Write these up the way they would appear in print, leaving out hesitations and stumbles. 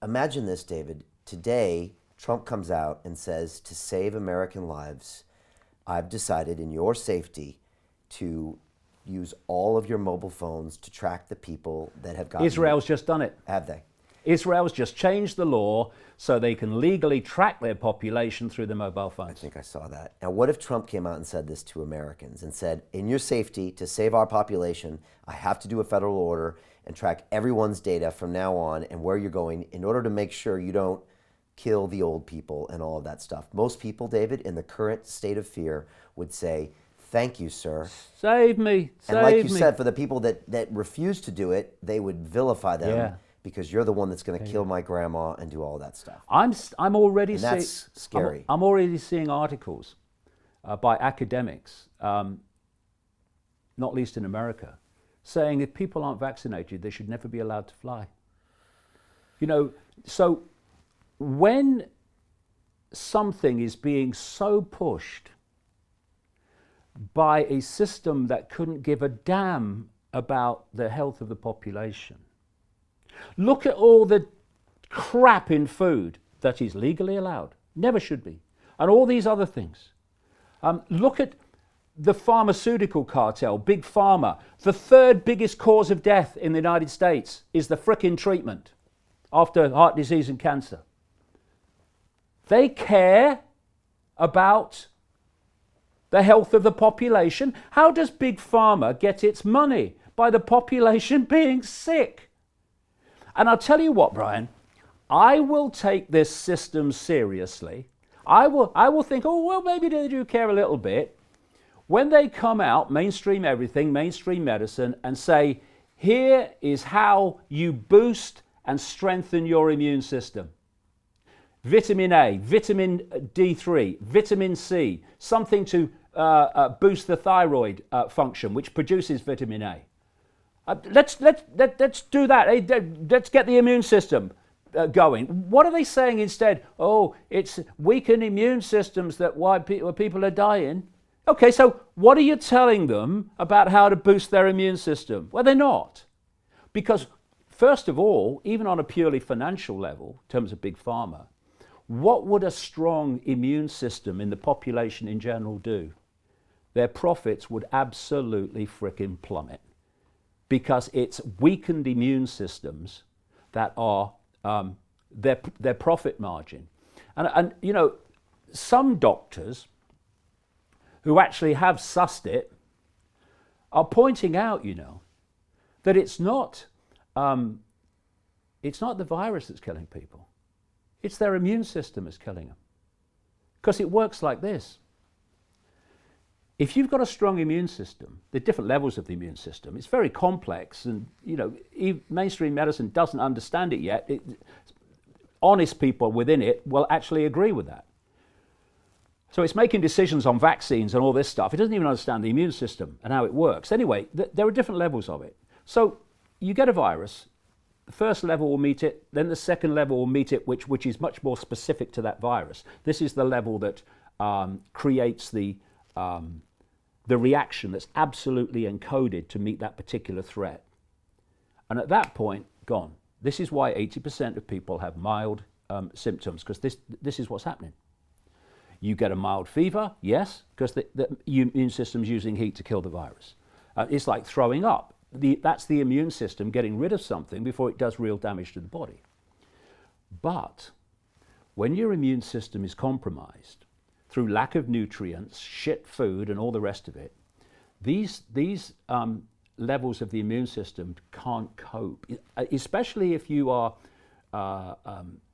imagine this, David. Today, Trump comes out and says, to save American lives, I've decided in your safety to use all of your mobile phones to track the people that have gotten... Israel's just done it. Have they? Israel's just changed the law so they can legally track their population through their mobile phones. I think I saw that. Now, what if Trump came out and said this to Americans and said, in your safety, to save our population, I have to do a federal order and track everyone's data from now on and where you're going in order to make sure you don't kill the old people and all of that stuff. Most people, David, in the current state of fear would say, thank you, sir. Save me, save me. And like you said, for the people that refuse to do it, they would vilify them. Yeah. Because you're the one that's going to kill my grandma and do all that stuff. I'm already seeing... That's scary. I'm already seeing articles by academics, not least in America, saying if people aren't vaccinated, they should never be allowed to fly. You know, so when something is being so pushed by a system that couldn't give a damn about the health of the population, look at all the crap in food that is legally allowed, never should be, and all these other things. Look at the pharmaceutical cartel, Big Pharma. The third biggest cause of death in the United States is the frickin' treatment after heart disease and cancer. They care about the health of the population. How does Big Pharma get its money? By the population being sick. And I'll tell you what, Brian, I will take this system seriously. I will think, oh, well, maybe they do care a little bit. When they come out, mainstream everything, mainstream medicine, and say, here is how you boost and strengthen your immune system. Vitamin A, vitamin D3, vitamin C, something to boost the thyroid function, which produces vitamin A. Let's do that. Let's get the immune system going. What are they saying instead? Oh, it's weakened immune systems that why people are dying. Okay, so what are you telling them about how to boost their immune system? Well, they're not. Because first of all, even on a purely financial level, in terms of Big Pharma, what would a strong immune system in the population in general do? Their profits would absolutely frickin' plummet. Because it's weakened immune systems that are their profit margin. And you know, some doctors who actually have sussed it are pointing out, you know, that it's not the virus that's killing people. It's their immune system that's killing them. Because it works like this. If you've got a strong immune system, there are different levels of the immune system. It's very complex, and you know, mainstream medicine doesn't understand it yet. Honest people within it will actually agree with that. So it's making decisions on vaccines and all this stuff. It doesn't even understand the immune system and how it works. Anyway, there are different levels of it. So you get a virus. The first level will meet it, then the second level will meet it, which is much more specific to that virus. This is the level that creates the reaction that's absolutely encoded to meet that particular threat. And at that point, gone. This is why 80% of people have mild symptoms, because this is what's happening. You get a mild fever, yes, because the immune system's using heat to kill the virus. It's like throwing up. That's the immune system getting rid of something before it does real damage to the body. But when your immune system is compromised through lack of nutrients, shit food, and all the rest of it, these levels of the immune system can't cope, especially if you are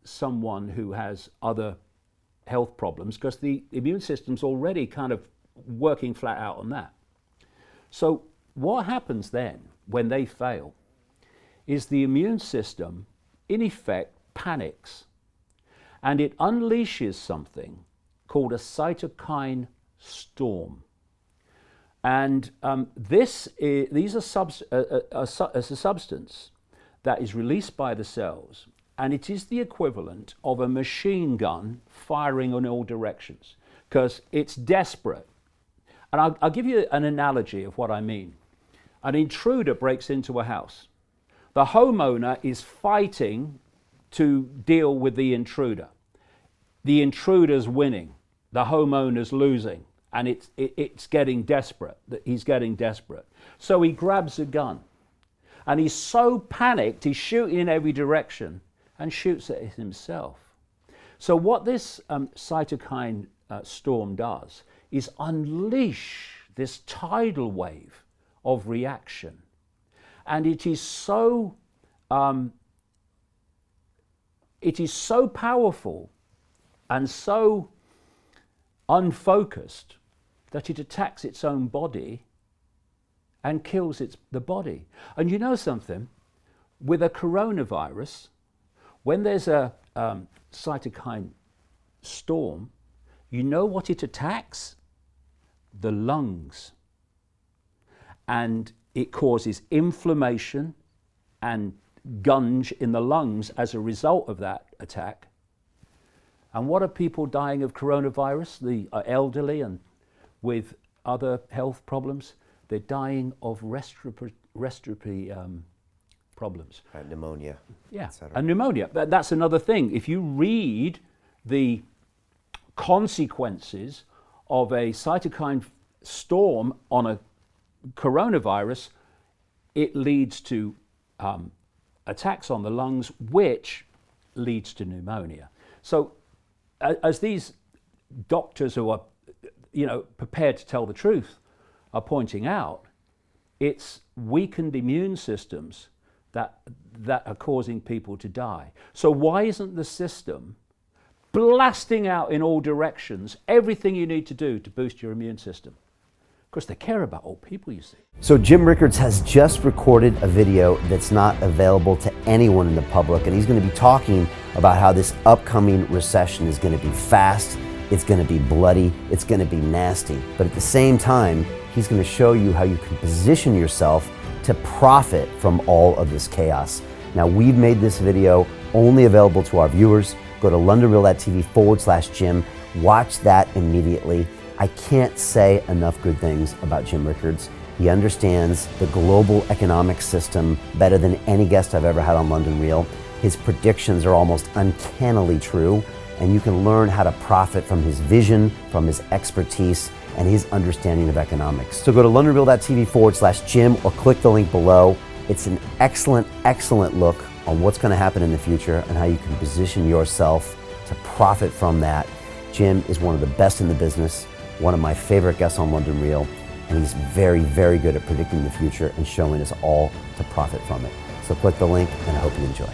someone who has other health problems, because the immune system's already kind of working flat out on that. So what happens then when they fail is the immune system, in effect, panics, and it unleashes something called a cytokine storm. And these are a substance that is released by the cells, and it is the equivalent of a machine gun firing in all directions, because it's desperate. And I'll give you an analogy of what I mean. An intruder breaks into a house. The homeowner is fighting to deal with the intruder. The intruder's winning, the homeowner's losing, and it's getting desperate. He's getting desperate. So he grabs a gun, and he's so panicked, he's shooting in every direction and shoots at himself. So what this cytokine storm does is unleash this tidal wave of reaction. And it is so powerful and so unfocused that it attacks its own body and kills the body. And you know something? With a coronavirus, when there's a cytokine storm, you know what it attacks? The lungs. And it causes inflammation and gunge in the lungs as a result of that attack. And what are people dying of coronavirus? The elderly and with other health problems. They're dying of respiratory problems. Pneumonia. Yeah, and pneumonia. That's another thing. If you read the consequences of a cytokine storm on a coronavirus, it leads to attacks on the lungs, which leads to pneumonia. So as these doctors who are, prepared to tell the truth are pointing out, it's weakened immune systems that are causing people to die. So why isn't the system blasting out in all directions everything you need to do to boost your immune system? Of course, they care about old people, you see. So Jim Rickards has just recorded a video that's not available to anyone in the public, and he's going to be talking about how this upcoming recession is going to be fast, it's going to be bloody, it's going to be nasty. But at the same time, he's going to show you how you can position yourself to profit from all of this chaos. Now, we've made this video only available to our viewers. Go to londonreal.tv/Jim, watch that immediately. I can't say enough good things about Jim Rickards. He understands the global economic system better than any guest I've ever had on London Real. His predictions are almost uncannily true, and you can learn how to profit from his vision, from his expertise, and his understanding of economics. So go to londonreal.tv/Jim or click the link below. It's an excellent, excellent look on what's going to happen in the future and how you can position yourself to profit from that. Jim is one of the best in the business, one of my favorite guests on London Real, and he's very, very good at predicting the future and showing us all to profit from it. So click the link, and I hope you enjoy.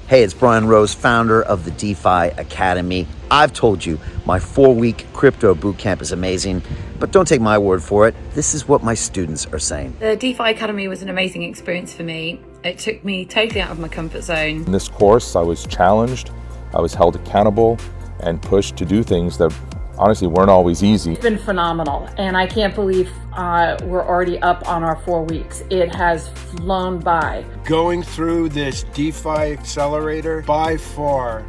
Hey, it's Brian Rose, founder of the DeFi Academy. I've told you my 4-week crypto bootcamp is amazing, but don't take my word for it. This is what my students are saying. The DeFi Academy was an amazing experience for me. It took me totally out of my comfort zone. In this course, I was challenged, I was held accountable, and pushed to do things that honestly weren't always easy. It's been phenomenal, and I can't believe we're already up on our 4 weeks. It has flown by. Going through this DeFi accelerator by far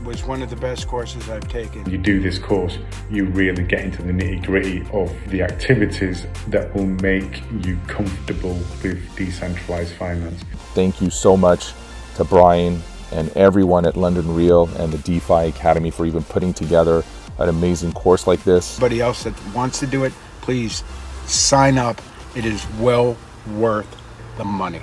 was one of the best courses I've taken. You do this course, you really get into the nitty-gritty of the activities that will make you comfortable with decentralized finance. Thank you so much to Brian and everyone at London Real and the DeFi Academy for even putting together an amazing course like this. Anybody else that wants to do it, please sign up. It is well worth the money.